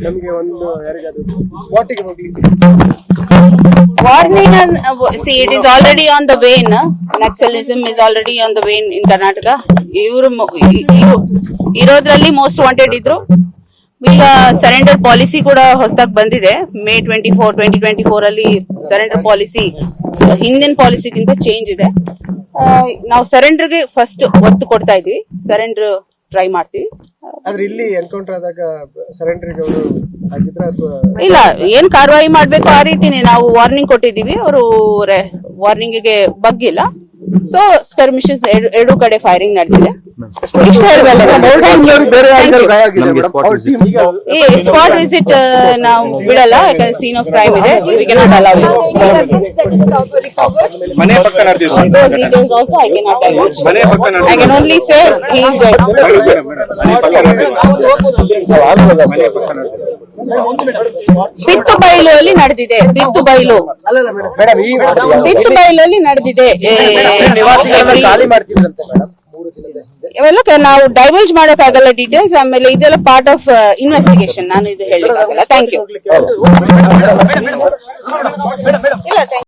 ನಮಗೆ ಒಂದು ಯಾರಿಗಾದ್ರೂ ಸ್ಪಾಟಿಗೆ ಹೋಗ್ಲಿಕ್ಕೆ Warning, see, it is already on the wane. Naxalism is already on the wane in Karnataka. ಇರೋದ್ರಲ್ಲಿ most wanted ಇದ್ರು. ಈಗ ಸರೆಂಡರ್ ಪಾಲಿಸಿ ಕೂಡ ಹೊಸದಾಗಿ ಬಂದಿದೆ. ಮೇ 24, 2024 ಅಲ್ಲಿ ಸರೆಂಡರ್ ಪಾಲಿಸಿ ಹಿಂದಿನ ಪಾಲಿಸಿಗಿಂತ ಚೇಂಜ್ ಇದೆ. ನಾವು ಸರೆಂಡರ್ಗೆ ಫಸ್ಟ್ ಒತ್ತು ಕೊಡ್ತಾ ಇದೀವಿ. ಸರೆಂಡರ್ ಟ್ರೈ ಮಾಡ್ತೀವಿ. ಆದ್ರೆ ಇಲ್ಲಿ ಎನ್ಕೌಂಟರ್ ಆದಾಗ ಸರೆಂಡರ್ಗೆ ಅವರು ಆಗಿದ್ರೆ ಇಲ್ಲ, ಏನ್ ಕಾರ್ಯವಾಹಿ ಮಾಡ್ಬೇಕು ಆ ರೀತಿನೇ ನಾವು ವಾರ್ನಿಂಗ್ ಕೊಟ್ಟಿದೀವಿ. ಅವರು ವಾರ್ನಿಂಗ್ ಬಗ್ಗಿಲ್ಲ. ಸೊ ಸ್ಕರ್ಮಿಶಸ್ ಎರಡೂ ಕಡೆ ಫೈರಿಂಗ್ ನಡೆದಿದೆ. ಸ್ಪಾಟ್ ವಿಸಿಟ್ ನಾವು ಬಿಡಲ್ಲ, ಯಾಕಂದ್ರೆ ಸೀನ್ ಆಫ್ ಕ್ರೈಮ್ ಇದೆ. V cannot allow it. ಮನೆ ಪಕ್ಕ ನಡೆದಿದೆ. Those details also I cannot divulge. I can only say he is dead. ಬಿತ್ತು ಬೈಲಲ್ಲಿ ನಡೆದಿದೆ. ಬಿತ್ತು ಬೈಲಲ್ಲಿ ನಡೆದಿದೆ. ಇವೆಲ್ಲ ನಾವು ಡೈವರ್ಜ್ ಮಾಡಕ್ಕಾಗಲ್ಲ ಡೀಟೇಲ್ಸ್. ಆಮೇಲೆ ಇದೆಲ್ಲ ಪಾರ್ಟ್ ಆಫ್ ಇನ್ವೆಸ್ಟಿಗೇಷನ್. ನಾನು ಇದು ಹೇಳಲಿಕ್ಕಾಗಲ್ಲ. Thank you. ಇಲ್ಲ,